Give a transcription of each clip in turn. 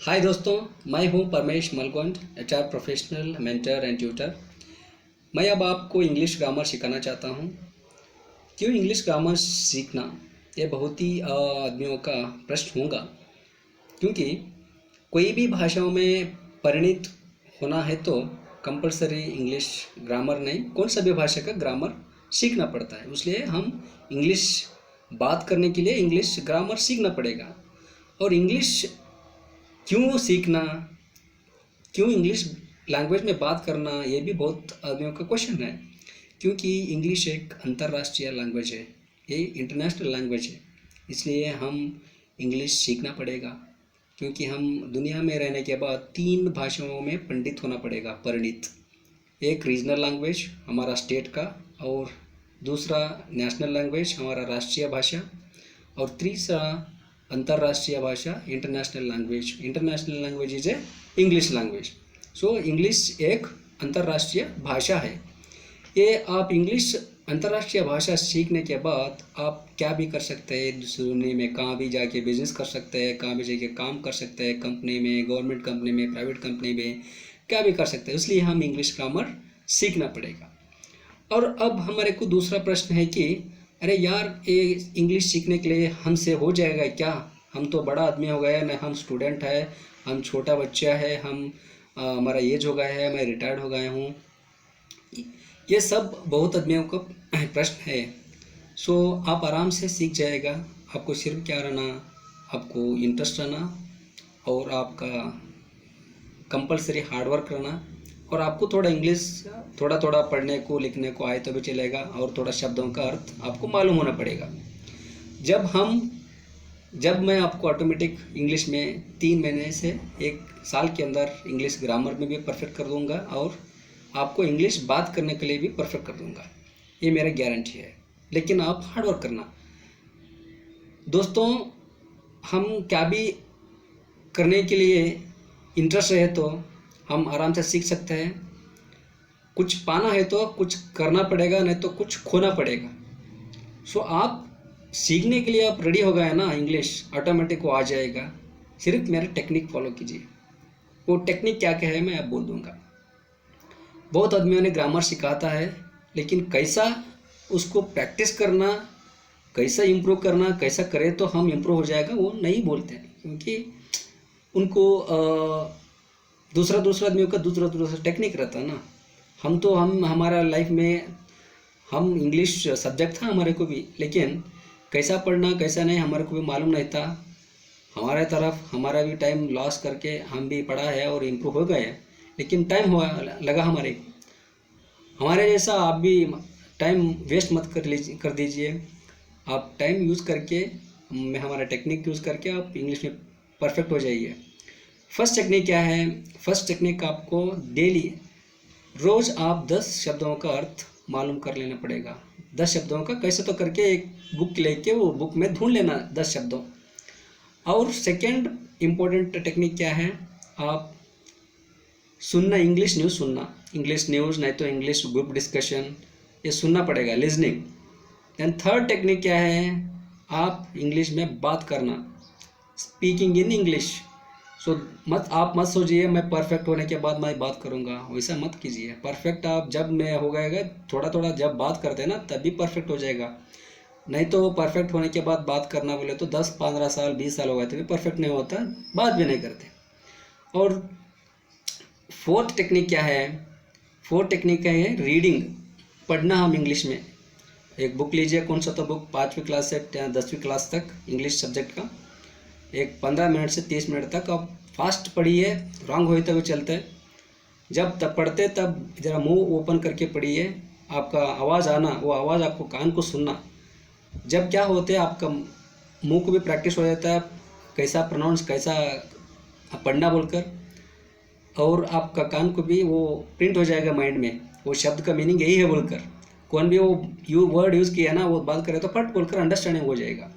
हाय दोस्तों, मैं हूं Paramesh Malgond, HR professional mentor and tutor. मैं अब आपको इंग्लिश ग्रामर सिखाना चाहता हूं। क्यों इंग्लिश ग्रामर सीखना, ये बहुत ही आदमियों का प्रश्न होगा। क्योंकि कोई भी भाषाओं में परिणित होना है तो कंपलसरी इंग्लिश ग्रामर नहीं, कौन सा भी भाषा का ग्रामर सीखना पड़ता है। इसलिए हम इंग्लिश बात करने के लिए इंग्लिश ग्रामर सीखना पड़ेगा। और इंग्लिश क्यों सीखना, क्यों इंग्लिश लैंग्वेज में बात करना, ये भी बहुत आदमियों का क्वेश्चन है। क्योंकि इंग्लिश एक अंतर्राष्ट्रीय लैंग्वेज है, ये इंटरनेशनल लैंग्वेज है। इसलिए हम इंग्लिश सीखना पड़ेगा। क्योंकि हम दुनिया में रहने के बाद 3 भाषाओं में पंडित होना पड़ेगा, परिणित। एक रीजनल लैंग्वेज हमारा स्टेट का, और दूसरा नेशनल लैंग्वेज हमारा राष्ट्रीय भाषा, और तीसरा अंतर्राष्ट्रीय भाषा international language. International language is a English language. So English एक अंतर्राष्ट्रीय भाषा है। ये आप इंग्लिश अंतर्राष्ट्रीय भाषा सीखने के बाद आप क्या भी कर सकते हैं दुनिया में, कहाँ भी जाके बिजनेस कर सकते हैं, कहाँ भी जाके काम कर सकते हैं, कंपनी में, गवर्नमेंट कंपनी में, प्राइवेट कंपनी में, क्या भी कर सकते हैं। इसलिए हम इंग्लिश ग्रामर सीखना पड़ेगा। और अब हमारे को दूसरा प्रश्न है कि अरे यार, ये इंग्लिश सीखने के लिए हमसे हो जाएगा क्या? हम तो बड़ा आदमी हो गया ना, हम स्टूडेंट है, हम छोटा बच्चा है, हमारा एज हो गया है, मैं रिटायर्ड हो गया हूँ। ये सब बहुत आदमियों का प्रश्न है। सो आप आराम से सीख जाएगा। आपको सिर्फ क्या रहना, आपको इंटरेस्ट रहना, और आपका कंपलसरी हार्डवर्क रहना, और आपको थोड़ा इंग्लिश थोड़ा थोड़ा पढ़ने को लिखने को आए तो भी चलेगा, और थोड़ा शब्दों का अर्थ आपको मालूम होना पड़ेगा। जब मैं आपको ऑटोमेटिक इंग्लिश में 3 महीने से 1 साल के अंदर इंग्लिश ग्रामर में भी परफेक्ट कर दूंगा, और आपको इंग्लिश बात करने के लिए भी परफेक्ट कर दूंगा। ये मेरा गारंटी है। लेकिन आप हार्डवर्क करना दोस्तों। हम क्या भी करने के लिए इंटरेस्ट रहे तो हम आराम से सीख सकते हैं। कुछ पाना है तो कुछ करना पड़ेगा, नहीं तो कुछ खोना पड़ेगा। सो आप सीखने के लिए आप रेडी हो गए ना, इंग्लिश ऑटोमेटिक वो आ जाएगा। सिर्फ मेरा टेक्निक फॉलो कीजिए। वो टेक्निक क्या क्या है मैं आप बोल दूंगा। बहुत आदमियों ने ग्रामर सिखाता है, लेकिन कैसा उसको प्रैक्टिस करना, कैसा इम्प्रूव करना, कैसा करे तो हम इम्प्रूव हो जाएगा, वो नहीं बोलते हैं। क्योंकि उनको दूसरा आदमियों का दूसरा टेक्निक रहता है ना। हम हमारा लाइफ में हम इंग्लिश सब्जेक्ट था हमारे को भी, लेकिन कैसा पढ़ना कैसा नहीं हमारे को भी मालूम नहीं था। हमारे तरफ हमारा भी टाइम लॉस करके हम भी पढ़ा है और इम्प्रूव हो गए हैं, लेकिन टाइम हुआ लगा हमारे जैसा आप भी टाइम वेस्ट मत कर दीजिए। आप टाइम यूज़ करके, हमारा टेक्निक यूज़ करके आप इंग्लिश में परफेक्ट हो जाइए। फर्स्ट टेक्निक क्या है? फर्स्ट टेक्निक आपको डेली रोज़ आप 10 शब्दों का अर्थ मालूम कर लेना पड़ेगा। 10 शब्दों का कैसे तो करके एक बुक लेके वो बुक में ढूंढ लेना 10 शब्दों। और सेकंड इम्पोर्टेंट टेक्निक क्या है? आप सुनना, इंग्लिश न्यूज़ सुनना, इंग्लिश न्यूज़ नहीं तो इंग्लिश ग्रुप डिस्कशन, ये सुनना पड़ेगा, लिजनिंग। देन थर्ड टेक्निक क्या है? आप इंग्लिश में बात करना, स्पीकिंग इन इंग्लिश। सो आप मत सोचिए मैं परफेक्ट होने के बाद मैं बात करूँगा, वैसा मत कीजिए। परफेक्ट आप जब मैं हो गएगा, थोड़ा थोड़ा जब बात करते हैं ना तभी परफेक्ट हो जाएगा। नहीं तो परफेक्ट होने के बाद बात करना बोले तो 10-15 साल 20 साल हो गए तभी परफेक्ट नहीं होता, बात भी नहीं करते। और फोर्थ टेक्निक क्या है? फोर्थ टेक्निक क्या है? रीडिंग, पढ़ना। हम इंग्लिश में एक बुक लीजिए, कौन सा तो बुक 5वीं क्लास से 10वीं क्लास तक इंग्लिश सब्जेक्ट का, एक 15 मिनट से 30 मिनट तक आप फास्ट पढ़िए, रॉन्ग होते हुए चलते। जब तब पढ़ते तब ज़रा मुंह ओपन करके पढ़िए, आपका आवाज़ आना, वो आवाज़ आपको कान को सुनना। जब क्या होते हैं आपका मुंह को भी प्रैक्टिस हो जाता है, कैसा प्रोनाउंस, कैसा पढ़ना बोलकर, और आपका कान को भी वो प्रिंट हो जाएगा माइंड में, वो शब्द का मीनिंग यही है बोलकर। कौन भी वो वर्ड यूज़ किया ना, वो बात करे तो फट बोलकर अंडरस्टैंडिंग हो जाएगा।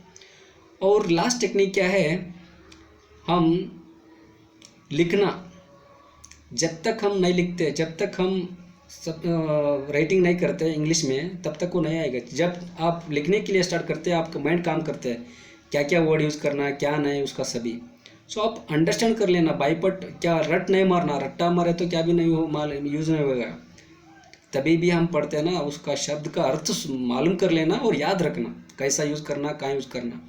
और लास्ट टेक्निक क्या है? हम लिखना। जब तक हम नहीं लिखते, जब तक हम राइटिंग नहीं करते इंग्लिश में, तब तक वो नहीं आएगा। जब आप लिखने के लिए स्टार्ट करते हैं, आपका माइंड काम करते हैं क्या क्या वर्ड यूज़ करना है क्या नहीं, उसका सभी। सो आप अंडरस्टैंड कर लेना, बाईपट क्या रट नहीं मारना, रट्टा मारे तो क्या भी नहीं हो, माल यूज़ नहीं होगा। तभी भी हम पढ़ते हैं ना, उसका शब्द का अर्थ मालूम कर लेना और याद रखना कैसा यूज़ करना, कहाँ यूज़ करना।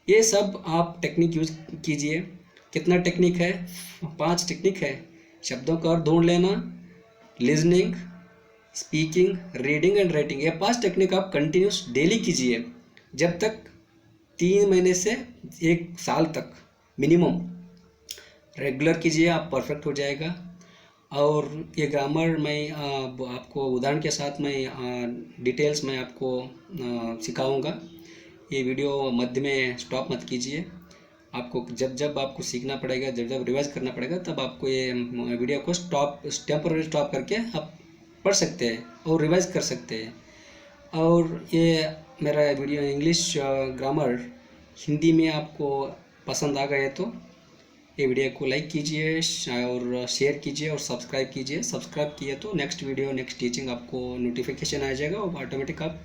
ये सब आप टेक्निक यूज़ कीजिए। कितना टेक्निक है? 5 टेक्निक है। शब्दों का अर्थ ढूंढ लेना, listening, speaking, reading and writing. ये 5 टेक्निक आप कंटिन्यूस डेली कीजिए, जब तक 3 महीने से 1 साल तक मिनिमम रेगुलर कीजिए, आप परफेक्ट हो जाएगा। और ये ग्रामर मैं आपको उदाहरण के साथ मैं डिटेल्स में आपको सिखाऊंगा। ये वीडियो मध्य में स्टॉप मत कीजिए। आपको जब जब आपको सीखना पड़ेगा, जब जब रिवाइज करना पड़ेगा, तब आपको ये वीडियो को टेम्पोररी स्टॉप करके आप पढ़ सकते हैं और रिवाइज कर सकते हैं। और ये मेरा वीडियो इंग्लिश ग्रामर हिंदी में आपको पसंद आ गए तो ये वीडियो को लाइक कीजिए और शेयर कीजिए और सब्सक्राइब कीजिए। सब्सक्राइब किए तो नेक्स्ट वीडियो, नेक्स्ट टीचिंग आपको नोटिफिकेशन आ जाएगा और ऑटोमेटिक आप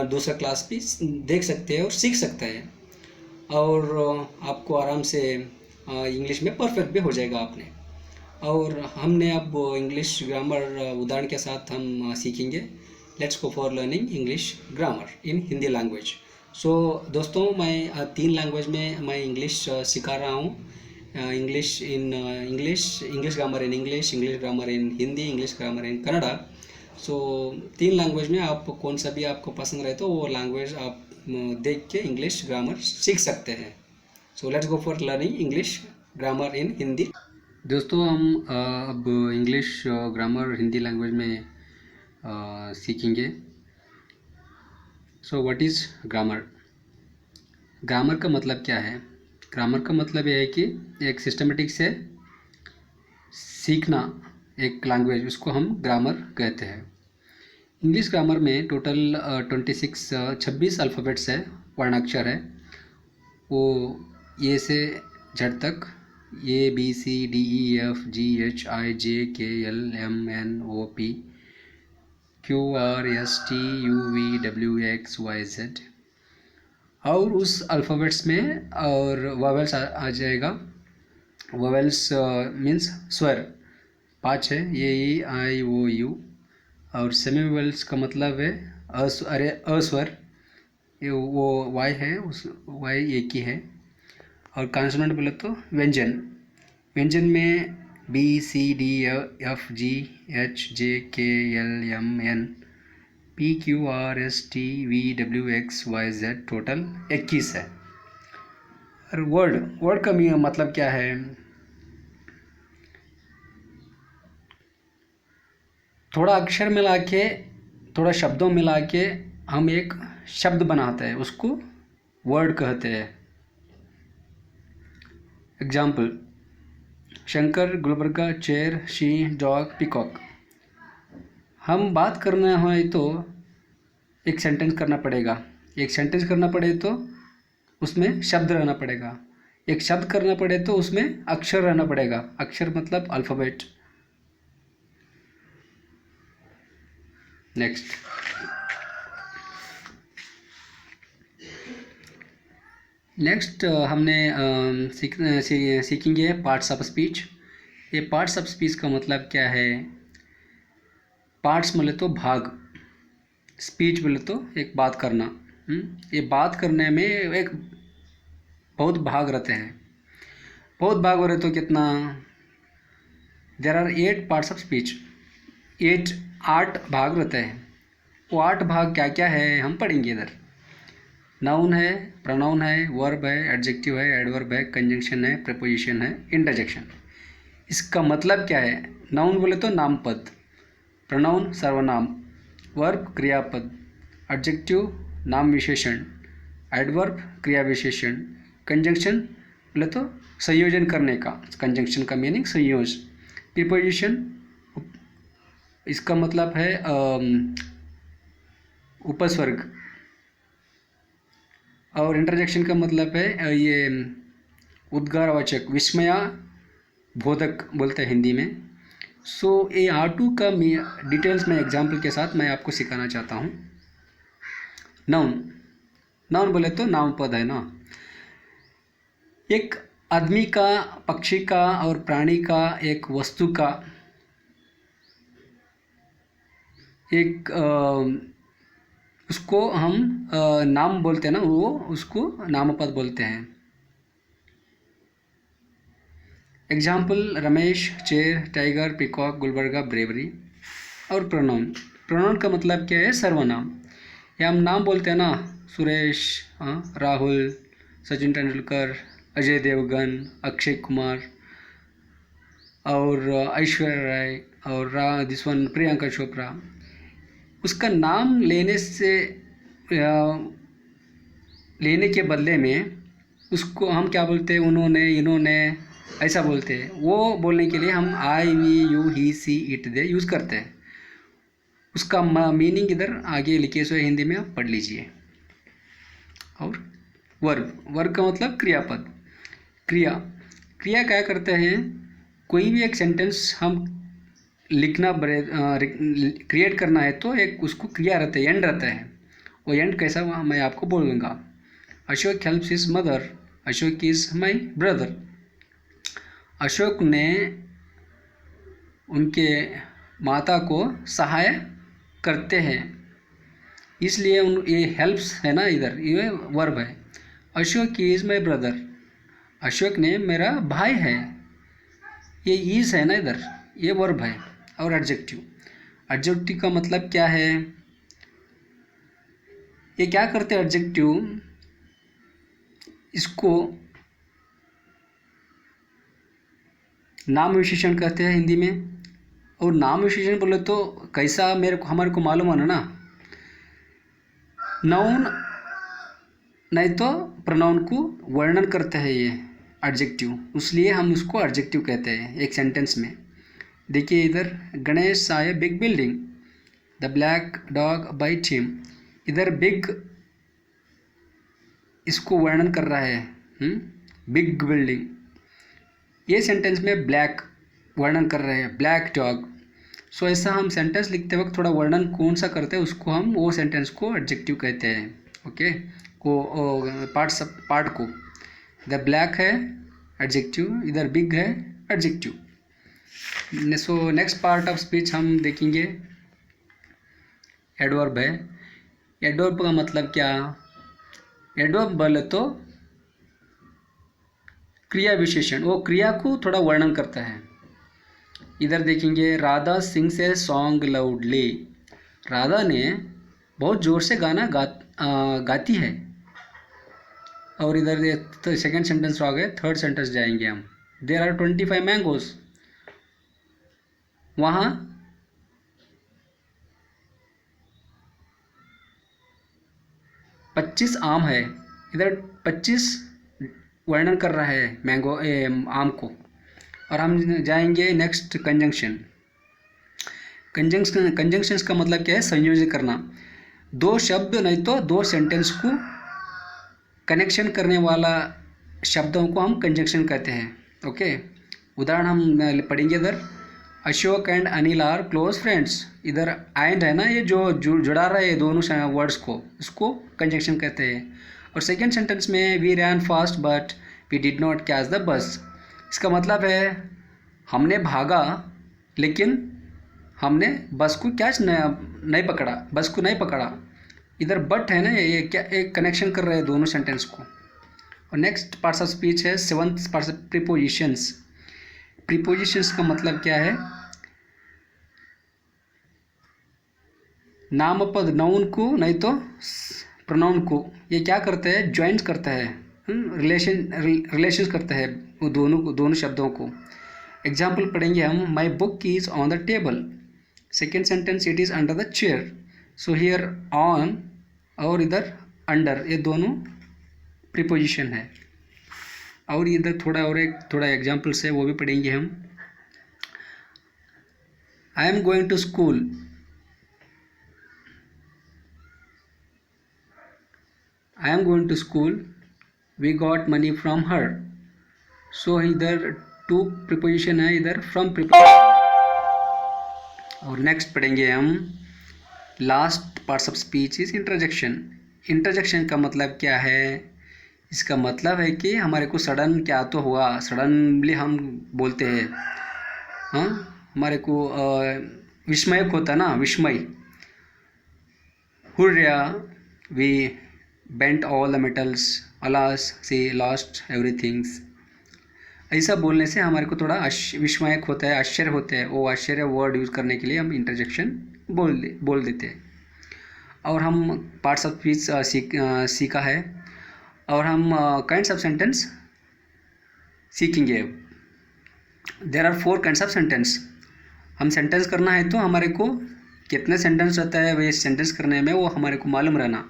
दूसरा क्लास भी देख सकते हैं और सीख सकते हैं। और आपको आराम से इंग्लिश में परफेक्ट भी हो जाएगा आपने। और हमने अब इंग्लिश ग्रामर उदाहरण के साथ हम सीखेंगे। Let's go for learning English grammar in Hindi language. So दोस्तों, मैं 3 लैंग्वेज में मैं इंग्लिश सिखा रहा हूँ। English grammar in English grammar in Hindi, English grammar in Kannada. So 3 language में आप कौन सा भी आपको पसंद रहे तो वो लैंग्वेज आप देख के इंग्लिश ग्रामर सीख सकते हैं। So let's go for learning English grammar in Hindi. दोस्तों, हम अब इंग्लिश ग्रामर हिंदी लैंग्वेज में सीखेंगे। So what is grammar? Grammar का मतलब क्या है? ग्रामर का मतलब यह है कि एक सिस्टमेटिक से सीखना एक लैंग्वेज, उसको हम ग्रामर कहते हैं। इंग्लिश ग्रामर में टोटल 26 अल्फ़ाबेट्स है, वर्णाक्षर है। वो ए से जेड तक, A B C D E F G H I J K L M N O P Q R S T U V W X Y Z. और उस alphabets में और वॉवेल्स आ जाएगा। वॉवेल्स मीन्स स्वर 5 है, ए ई आई ओ you. और semi vowels का मतलब है अस्वर, ये वो वाई है, उस वाई एक ही है। और कॉन्सोनेंट बोले तो व्यंजन। व्यंजन में B C D F G H J K L M N P Q R S T V W X Y Z, total 21 है। और वर्ड का मतलब क्या है? थोड़ा अक्षर मिला के, थोड़ा शब्दों मिला के हम एक शब्द बनाते हैं, उसको वर्ड कहते हैं। Example: Shankar, Gulbarga, chair, she, dog, peacock. हम बात करना है तो एक सेंटेंस करना पड़ेगा। एक सेंटेंस करना पड़े तो उसमें शब्द रहना पड़ेगा। एक शब्द करना पड़े तो उसमें अक्षर रहना पड़ेगा। अक्षर मतलब अल्फ़ाबेट। नेक्स्ट, हमने सीखेंगे पार्ट्स ऑफ स्पीच। ये पार्ट्स ऑफ स्पीच का मतलब क्या है? पार्ट्स बोले तो भाग, स्पीच बोले तो एक बात करना। ये बात करने में एक बहुत भाग रहते हैं। बहुत भाग हो रहे तो कितना? There are 8 parts of speech. 8 भाग रहते हैं। वो 8 भाग क्या क्या है हम पढ़ेंगे इधर। नाउन है, प्रोनाउन है, वर्ब है, एडजेक्टिव है, एडवर्ब है, कंजंक्शन है, प्रीपोजिशन है, इंटरजेक्शन। इसका मतलब क्या है? नाउन बोले तो नाम पद, प्रोनाउन सर्वनाम, वर्ब क्रियापद, एडजेक्टिव नाम विशेषण, एडवर्ब क्रिया विशेषण, कंजंक्शन बोले तो संयोजन करने का, कंजंक्शन का मीनिंग संयोज। प्रीपोजिशन इसका मतलब है उपस्वर्ग। और इंटरजेक्शन का मतलब है ये उद्गारवाचक, विस्मया बोधक बोलते हैं हिंदी में। सो ये R2 का डिटेल्स में एग्जाम्पल के साथ मैं आपको सिखाना चाहता हूँ। नाउन बोले तो नाम पद है ना। एक आदमी का, पक्षी का और प्राणी का, एक वस्तु का एक उसको हम नाम बोलते हैं ना, वो उसको नामपद बोलते हैं। Example Ramesh, chair, tiger, peacock, Gulbarga, bravery. और प्रोनाउन, प्रोनाउन का मतलब क्या है? सर्वनाम। या हम नाम बोलते हैं ना, सुरेश, राहुल, सचिन तेंदुलकर, अजय देवगन, अक्षय कुमार और ऐश्वर्या राय और दिस वन प्रियंका चोपड़ा। उसका नाम लेने के बदले में उसको हम क्या बोलते हैं? उन्होंने, इन्होंने, ऐसा बोलते हैं। वो बोलने के लिए हम I, we, you, he, she, it, they use करते हैं। उसका मीनिंग इधर आगे लिखे हुए हिंदी में आप पढ़ लीजिए। और वर्ब, वर्ब का मतलब क्रियापद। क्रिया, क्रिया क्या करते हैं? कोई भी एक सेंटेंस हम लिखना क्रिएट करना है तो एक उसको क्रिया रहता है, एंड रहता है। वो एंड कैसा मैं आपको बोलूँगा। Ashok helps his mother, Ashok is my brother. Ashok ने उनके माता को सहाय करते हैं, इसलिए ये हेल्प्स है ना, इधर ये वर्ब है। Ashok is my brother, Ashok ने मेरा भाई है, ये इज है ना इधर, ये वर्ब है। और एडजेक्टिव, एडजेक्टिव का मतलब क्या है? ये क्या करते हैं एडजेक्टिव? इसको नाम विशेषण कहते हैं हिंदी में। और नाम विशेषण बोले तो कैसा, हमारे को मालूम है ना, नाउन नहीं तो प्रोनाउन को वर्णन करते हैं ये एडजेक्टिव, इसलिए हम उसको एडजेक्टिव कहते हैं एक सेंटेंस में। देखिए इधर, Ganesh saw a big building, the black dog bite him. इधर बिग इसको वर्णन कर रहा है, बिग बिल्डिंग। ये सेंटेंस में ब्लैक वर्णन कर रहे हैं, ब्लैक डॉग। सो ऐसा हम सेंटेंस लिखते वक्त थोड़ा वर्णन कौन सा करते हैं उसको हम वो सेंटेंस को एडजेक्टिव कहते हैं। ओके, पार्ट को द ब्लैक है एडजेक्टिव, इधर बिग है adjective. So next part of speech हम देखेंगे एडवर्ब है। एडवर्ब का मतलब क्या? एडवर्ब बोले तो क्रिया विशेषण, वो क्रिया को थोड़ा वर्णन करता है। इधर देखेंगे, Radha sings a song loudly. Radha ने बहुत ज़ोर से गाना गाती है। और इधर सेकेंड सेंटेंस आ गए, थर्ड सेंटेंस जाएंगे हम। देयर आर 25 मैंगोज, वहाँ 25 आम है। इधर 25 वर्णन कर रहा है मैंगो आम को। और हम जाएंगे नेक्स्ट कंजंक्शन। कंजंक्शंस का मतलब क्या है? संयोजन करना। दो शब्द नहीं तो दो सेंटेंस को कनेक्शन करने वाला शब्दों को हम कंजंक्शन कहते हैं। ओके, उदाहरण हम पढ़ेंगे इधर, Ashok and Anil are close friends. इधर एंड है ना, ये जो जुड़ा रहा है दोनों वर्ड्स को, इसको कंजंक्शन कहते हैं। और सेकेंड सेंटेंस में, we ran fast but we did not catch the bus. इसका मतलब है हमने भागा लेकिन हमने बस को नहीं पकड़ा, बस को नहीं पकड़ा। इधर बट है ना, ये क्या एक कनेक्शन कर रहे हैं दोनों सेंटेंस को। और नेक्स्ट पार्ट्स ऑफ स्पीच है, seventh parts of prepositions. Prepositions का मतलब क्या है? नामपद नाउन को नहीं तो प्रोनाउन को ये क्या करते हैं? ज्वाइंट करता है, रिलेशन करता है वो दोनों शब्दों को। एग्जाम्पल पढ़ेंगे हम, my book is on the table. Second sentence, it is under the chair. So here on और इधर अंडर, ये दोनों प्रीपोजिशन है। और इधर थोड़ा एग्जाम्पल्स है, वो भी पढ़ेंगे हम। I am going to school, I am going to school, we got money from her. So इधर टू प्रीपोजिशन है, इधर फ्रॉम प्रीपोजिशन। और नेक्स्ट पढ़ेंगे हम, last parts of speech is interjection. Interjection का मतलब क्या है? इसका मतलब है कि हमारे को सडन क्या तो हुआ, सडनली हम बोलते हैं, हाँ, हमारे को विस्मयक होता है ना, विस्मय। Hurray, we bent all the metals, alas she lost everythings. ऐसा बोलने से हमारे को थोड़ा विस्मयक होता है, आश्चर्य होता है। वो आश्चर्य वर्ड यूज़ करने के लिए हम इंटरजेक्शन बोल देते हैं। और हम पार्ट्स ऑफ स्पीच सीखा है, और हम काइंड्स ऑफ सेंटेंस सीखेंगे। There are 4 kinds of sentence. हम सेंटेंस करना है तो हमारे को कितने सेंटेंस रहता है वे सेंटेंस करने में वो हमारे को मालूम रहना।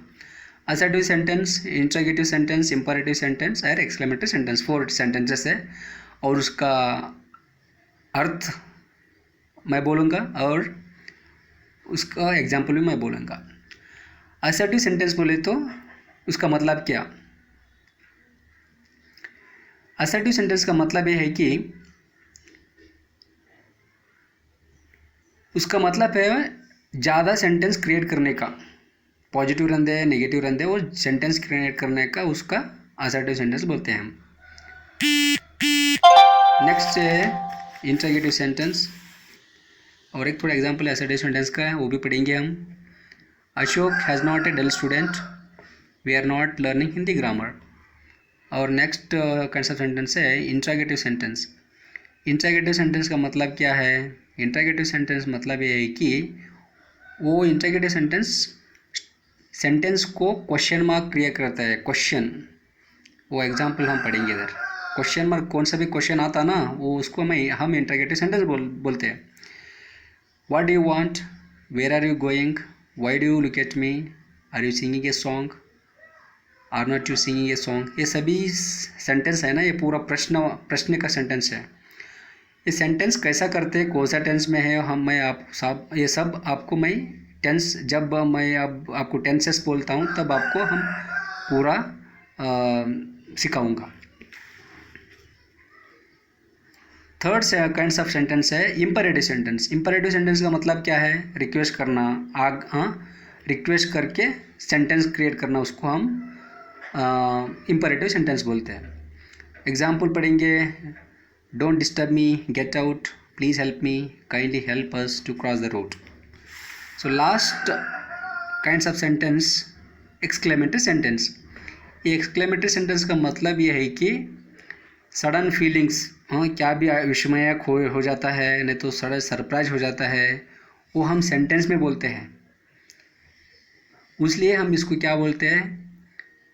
Assertive sentence, interrogative sentence, imperative sentence और एक्सक्लेमेटरी सेंटेंस, 4 सेंटेंसेस है। और उसका अर्थ मैं बोलूँगा और उसका एग्जाम्पल भी मैं बोलूँगा। असर्टिव सेंटेंस बोले तो उसका मतलब क्या? असर्टिव सेंटेंस का मतलब ये है कि उसका मतलब है ज़्यादा सेंटेंस क्रिएट करने का, पॉजिटिव रहते नेगेटिव रहते वो सेंटेंस क्रिएट करने का, उसका असर्टिव सेंटेंस बोलते हैं हम। नेक्स्ट है इंट्रोगेटिव सेंटेंस, और एक थोड़ा एग्जांपल असर्टिव सेंटेंस का है वो भी पढ़ेंगे हम। Ashok has not a dull student, we are not learning Hindi grammar. और नेक्स्ट काइंड ऑफ सेंटेंस है इंट्रोगेटिव सेंटेंस। इंट्रोगेटिव सेंटेंस का मतलब क्या है? इंट्रोगेटिव सेंटेंस मतलब ये है कि वो इंट्रोगेटिव सेंटेंस को क्वेश्चन मार्क क्रिएट करता है, क्वेश्चन। वो एग्जांपल हम पढ़ेंगे इधर। क्वेश्चन मार्क कौन सा भी क्वेश्चन आता ना वो उसको हम इंट्रोगेटिव सेंटेंस बोलते हैं। What do you want, where are you going, why do you look at me, are you singing a song, are not you singing a song. ये सभी सेंटेंस है ना, ये पूरा प्रश्न का सेंटेंस है। ये सेंटेंस कैसा करते हैं, कौन सा टेंस में है, मैं आप सब ये सब आपको मैं टेंस, जब मैं अब आपको टेंसेस बोलता हूँ तब आपको हम पूरा सिखाऊंगा। थर्ड काइंड्स ऑफ सेंटेंस है इंपरेटिव सेंटेंस। इंपरेटिव सेंटेंस का मतलब क्या है? रिक्वेस्ट करना, रिक्वेस्ट करके सेंटेंस क्रिएट करना, उसको हम इंपरेटिव सेंटेंस बोलते हैं। एग्जाम्पल पढ़ेंगे। Don't disturb me, get out, please help me, kindly help us to cross the road. So last kinds of sentence exclamatory sentence. ये एक्सक्लेमेटरी सेंटेंस का मतलब ये है कि सडन फीलिंग्स, क्या भी विस्मयक हो जाता है, नहीं तो सडन सरप्राइज हो जाता है, वो हम सेंटेंस में बोलते हैं, इसलिए हम इसको क्या बोलते हैं?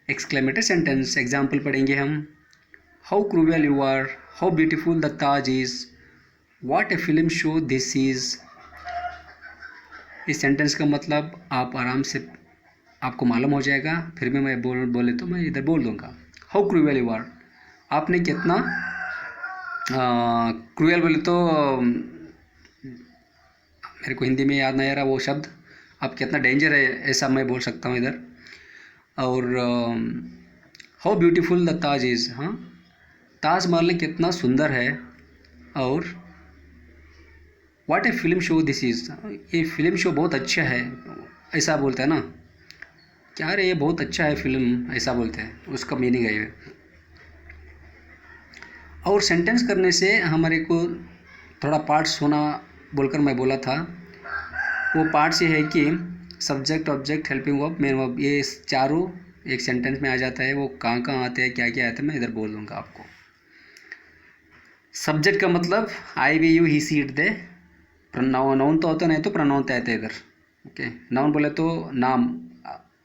Exclamatory sentence. एग्जाम्पल पढ़ेंगे हम। How cruel you are, how beautiful the Taj is, what a film show this is. इस सेंटेंस का मतलब आप आराम से आपको मालूम हो जाएगा, फिर भी मैं बोले तो मैं इधर बोल दूँगा। हाउ क्रूएल यू आर, आपने कितना क्रूएल बोले तो मेरे को हिंदी में याद नहीं आ रहा वो शब्द, आप कितना डेंजर है ऐसा मैं बोल सकता हूँ इधर। और how beautiful the Taj is, हाँ, ताजमहल कितना सुंदर है। और what a film show this is, ये फिल्म शो बहुत अच्छा है, ऐसा बोलता है ना, क्या रे ये बहुत अच्छा है फिल्म, ऐसा बोलते हैं, उसका मीनिंग है ये। और सेंटेंस करने से हमारे को थोड़ा पार्ट्स होना बोलकर मैं बोला था, वो पार्ट्स ये है कि subject, object, helping verb, main verb, ये चारों एक सेंटेंस में आ जाता है। वो कहाँ कहाँ आते हैं, क्या क्या आते हैं, मैं इधर बोल दूँगा आपको। सब्जेक्ट का मतलब I, we, you, he, she, it, they. Noun तो होता नहीं तो प्रोनाउन तो आते हैं इधर। ओके, नाउन बोले तो नाम,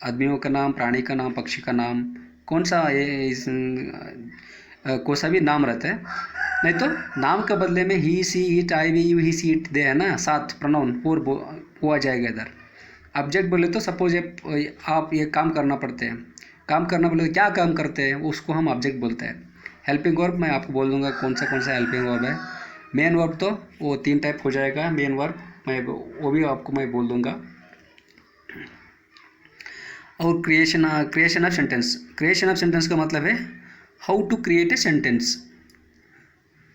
आदमियों का नाम, प्राणी का नाम, पक्षी का नाम, कौन सा कोई सा भी नाम रहता है। नहीं तो नाम के बदले में he, she, it, I, we, you, he, she, it, they है ना, साथ प्रोनाउन वो आ जाएगा इधर। ऑब्जेक्ट बोले तो सपोज आप ये काम करना पड़ते हैं, काम करना बोले तो क्या काम करते हैं, उसको हम ऑब्जेक्ट बोलते हैं। हेल्पिंग वर्ब मैं आपको बोल दूंगा कौन सा हेल्पिंग वर्ब है। मेन वर्ब तो वो 3 टाइप हो जाएगा। मेन वर्ब मैं वो भी आपको मैं बोल दूंगा। और creation of sentence. Creation of sentence का मतलब है how to create a sentence.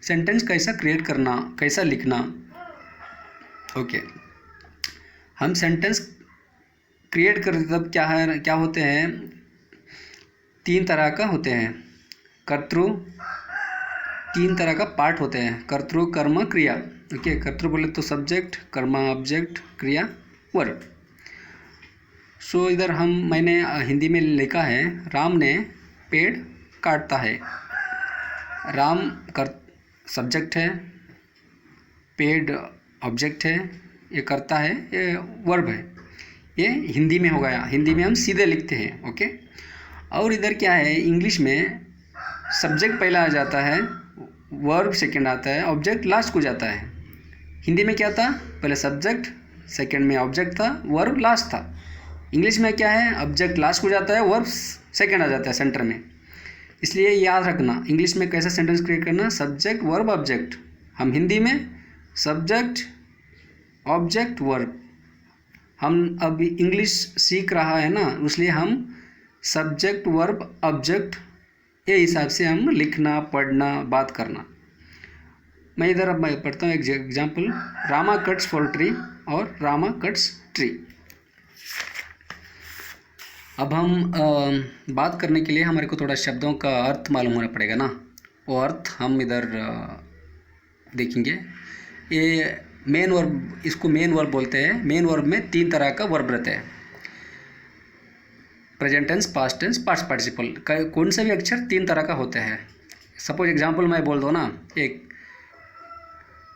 Sentence कैसा क्रिएट करना, कैसा लिखना। ओके, हम सेंटेंस क्रिएट करते तब क्या होते हैं, तीन तरह का होते हैं कर्तृ, तीन तरह का पार्ट होते हैं कर्तृ कर्म क्रिया। ओके, कर्तृ बोले तो सब्जेक्ट, कर्म ऑब्जेक्ट, क्रिया वर्ब। सो इधर मैंने हिंदी में लिखा है राम ने पेड़ काटता है। राम सब्जेक्ट है, पेड़ ऑब्जेक्ट है, ये करता है, ये वर्ब है। ये हिंदी में हो गया, हिंदी में हम सीधे लिखते हैं। ओके, और इधर क्या है, इंग्लिश में सब्जेक्ट पहला आ जाता है, वर्ब सेकंड आता है, ऑब्जेक्ट लास्ट को जाता है। हिंदी में क्या था, पहले सब्जेक्ट, सेकंड में ऑब्जेक्ट था, वर्ब लास्ट था। इंग्लिश में क्या है, ऑब्जेक्ट लास्ट को जाता है, वर्ब सेकंड आ जाता है सेंटर में। इसलिए याद रखना इंग्लिश में कैसा सेंटेंस क्रिएट करना, सब्जेक्ट वर्ब ऑब्जेक्ट। हम हिंदी में सब्जेक्ट ऑब्जेक्ट वर्ब। हम अब इंग्लिश सीख रहा है ना, इसलिए हम सब्जेक्ट वर्ब ऑब्जेक्ट ये हिसाब से हम लिखना, पढ़ना, बात करना। मैं इधर अब मैं पढ़ता हूँ एक एग्जाम्पल, रामा कट्स पोल्ट्री और रामा कट्स ट्री। अब हम बात करने के लिए हमारे को थोड़ा शब्दों का अर्थ मालूम होना पड़ेगा ना, वो अर्थ हम इधर देखेंगे। ये मेन वर्ब, इसको मेन वर्ब बोलते हैं। मेन वर्ब में तीन तरह का वर्ब रहता है, present tense, past tense, past participle. कौन सा भी अक्षर तीन तरह का होता है। सपोज एग्जांपल मैं बोल दूँ ना, एक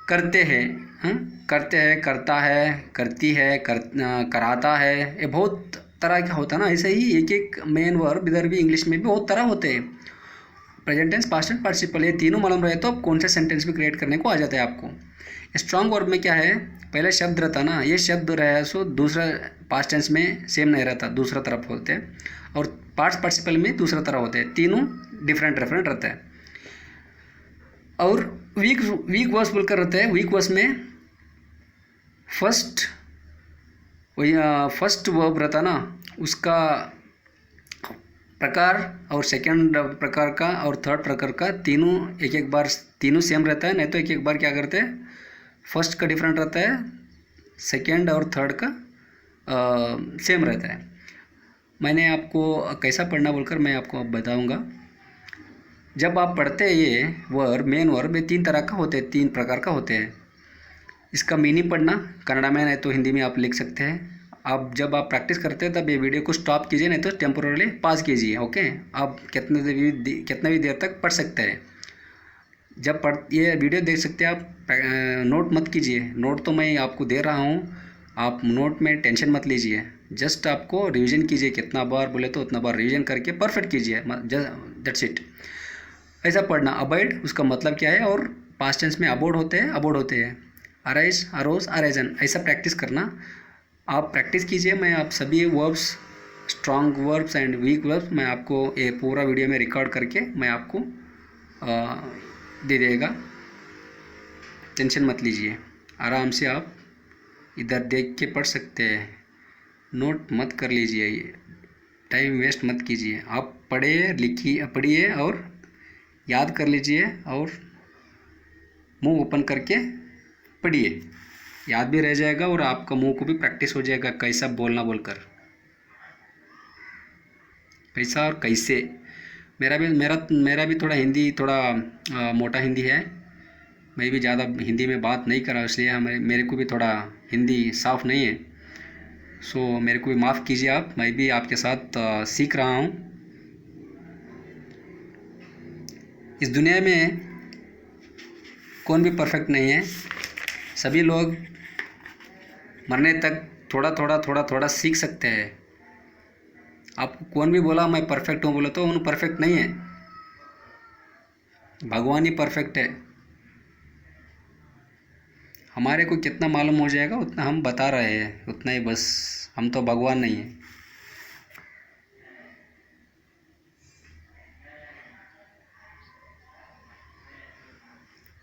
करते हैं, करते हैं, करता है, करती है, कराता है, ये बहुत तरह का होता है ना। ऐसे ही एक एक मेन वर्ब इधर भी इंग्लिश में भी बहुत तरह होते हैं। Present tense, past tense, participle, ये तीनों मालूम रहे तो कौन सा सेंटेंस भी क्रिएट करने को आ जाता है आपको। स्ट्रॉन्ग वर्ब में क्या है, पहले शब्द रहता ना, ये शब्द रहा सो दूसरा पास्ट टेंस में सेम नहीं रहता, दूसरा तरफ होते हैं, और पास्ट पार्टिसिपल में दूसरा तरह होते हैं, तीनों डिफरेंट डिफरेंट रहता है। और वीक वर्ड्स बोलकर रहता है। वीक वर्ड्स में फर्स्ट वर्ब रहता ना, उसका प्रकार और सेकंड प्रकार का और थर्ड प्रकार का तीनों एक एक बार तीनों सेम रहता है, नहीं तो एक एक बार क्या करते हैं, फर्स्ट का डिफरेंट रहता है, सेकंड और थर्ड का सेम रहता है। मैंने आपको कैसा पढ़ना बोलकर मैं आपको अब बताऊंगा। जब आप पढ़ते हैं ये वर्ब, मेन वर्ब, ये तीन तरह का होते हैं, तीन प्रकार का होते हैं। इसका मीनिंग पढ़ना कन्नड़ा में, नहीं तो हिंदी में आप लिख सकते हैं। आप जब आप प्रैक्टिस करते हैं तब ये वीडियो को स्टॉप कीजिए, नहीं तो टेम्पोरली पॉज कीजिए। ओके, आप कितना भी देर तक पढ़ सकते हैं। जब ये वीडियो देख सकते हैं आप, नोट मत कीजिए। नोट तो मैं आपको दे रहा हूँ, आप नोट में टेंशन मत लीजिए। जस्ट आपको रिवीजन कीजिए, कितना बार बोले तो उतना बार रिवीजन करके परफेक्ट कीजिए, दैट्स इट। ऐसा पढ़ना। अवॉइड उसका मतलब क्या है, और पास्ट टेंस में अबोर्ड होते हैं, अराइज, अरोज, अराइजन, ऐसा प्रैक्टिस करना। आप प्रैक्टिस कीजिए। मैं आप सभी verbs, strong verbs and weak verbs, मैं आपको ये पूरा वीडियो में रिकॉर्ड करके मैं आपको दे देगा। टेंशन मत लीजिए, आराम से आप इधर देख के पढ़ सकते हैं। नोट मत कर लीजिए, टाइम वेस्ट मत कीजिए। आप पढ़िए और याद कर लीजिए, और मुंह ओपन करके पढ़िए, याद भी रह जाएगा और आपका मुंह को भी प्रैक्टिस हो जाएगा कैसा बोलना बोलकर, कैसा और कैसे। मेरा भी थोड़ा हिंदी थोड़ा मोटा हिंदी है। मैं भी ज़्यादा हिंदी में बात नहीं कर रहा, इसलिए मेरे को भी थोड़ा हिंदी साफ़ नहीं है। सो मेरे को भी माफ़ कीजिए आप, मैं भी आपके साथ सीख रहा हूँ। इस दुनिया में कौन भी परफेक्ट नहीं है। सभी लोग मरने तक थोड़ा सीख सकते हैं। आपको कौन भी बोला मैं परफेक्ट हूँ बोला तो उन्हें परफेक्ट नहीं है, भगवान ही परफेक्ट है। हमारे को कितना मालूम हो जाएगा उतना हम बता रहे हैं, उतना ही बस। हम तो भगवान नहीं है।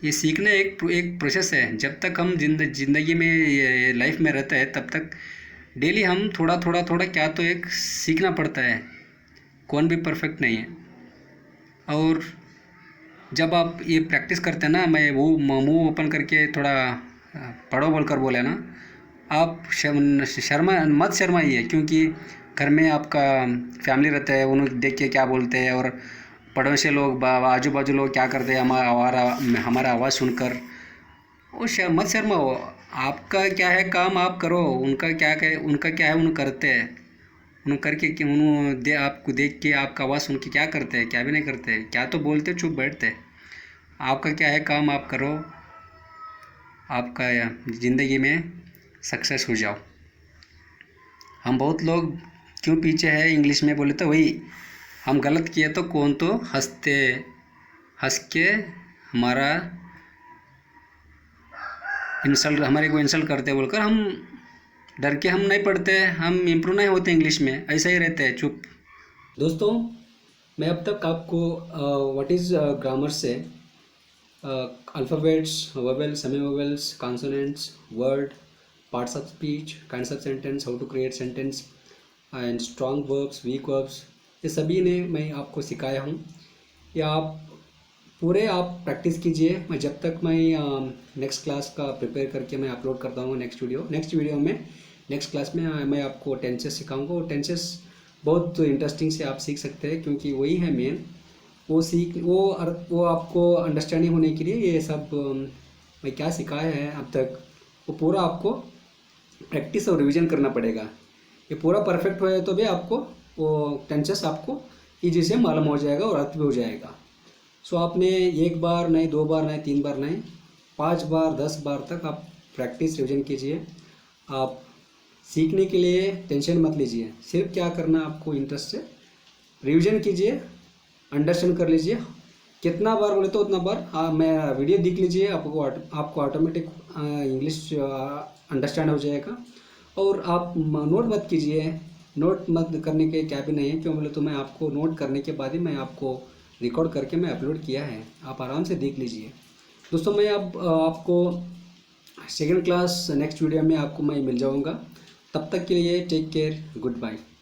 ये सीखने एक प्रोसेस है। जब तक हम जिंदगी में ये लाइफ में रहते हैं तब तक डेली हम थोड़ा क्या तो एक सीखना पड़ता है। कौन भी परफेक्ट नहीं है। और जब आप ये प्रैक्टिस करते हैं ना, मैं वो मुंह ओपन करके थोड़ा पढ़ो बोलकर बोले ना, आप मत शर्माइए, क्योंकि घर में आपका फैमिली रहता है, उन्हें देख के क्या बोलते हैं, और पड़ोसी लोग, आजू बाजू लोग क्या करते हैं हमारा आवाज़ सुनकर। वो मत शर्माओ, आपका क्या है काम, आप करो। उनका क्या है, उन्हें करते हैं। उन्हें करके कि उन्होंने आपको देख के, आपका आवाज़ सुन के क्या करते हैं, क्या भी नहीं करते, क्या तो बोलते चुप बैठते। आपका क्या है काम, आप करो, आपका ज़िंदगी में सक्सेस हो जाओ। हम बहुत लोग क्यों पीछे है इंग्लिश में बोले तो वही, हम गलत किए तो कौन तो हंस के हमारा हमारे को इंसल्ट करते बोलकर हम डर के हम नहीं पढ़ते, हम इम्प्रूव नहीं होते इंग्लिश में, ऐसा ही रहते हैं चुप। दोस्तों, मैं अब तक आपको व्हाट इज़ ग्रामर से alphabets, vowel, semi vowels, consonants, word, parts of speech, kinds of sentence, how to create sentence and strong verbs, weak verbs, ये सभी ने मैं आपको सिखाया हूँ। या आप पूरे आप प्रैक्टिस कीजिए। मैं जब तक मैं नेक्स्ट क्लास का प्रिपेयर करके मैं अपलोड करता हूँ नेक्स्ट वीडियो में, नेक्स्ट क्लास में मैं आपको टेंसेस सिखाऊंगा। और टेंसेस बहुत इंटरेस्टिंग से आप सीख सकते हैं, क्योंकि वही है मेन। वो आपको अंडरस्टैंडिंग होने के लिए ये सब मैं क्या सिखाया है अब तक, वो पूरा आपको प्रैक्टिस और रिवीजन करना पड़ेगा। ये पूरा परफेक्ट होए तो भी आपको वो टेंसेस आपको ईजी से मालूम हो जाएगा और अर्थ भी हो जाएगा। सो आपने एक बार नहीं, 2 बार नहीं, 3 बार नहीं, 5 बार 10 बार तक आप प्रैक्टिस रिवीजन कीजिए। आप सीखने के लिए टेंशन मत लीजिए, सिर्फ क्या करना आपको इंटरेस्ट से रिवीजन कीजिए, अंडरस्टैंड कर लीजिए। कितना बार बोले तो उतना बार मैं वीडियो देख लीजिए, आपको ऑटोमेटिक इंग्लिश अंडरस्टैंड हो जाएगा। और आप नोट मत कीजिए, नोट मत करने के क्या भी नहीं है, क्यों बोले तो मैं आपको नोट करने के बाद ही मैं आपको रिकॉर्ड करके मैं अपलोड किया है, आप आराम से देख लीजिए। दोस्तों, मैं अब आपको सेकेंड क्लास नेक्स्ट वीडियो में आपको मैं मिल जाऊंगा। तब तक के लिए टेक केयर, गुड बाय।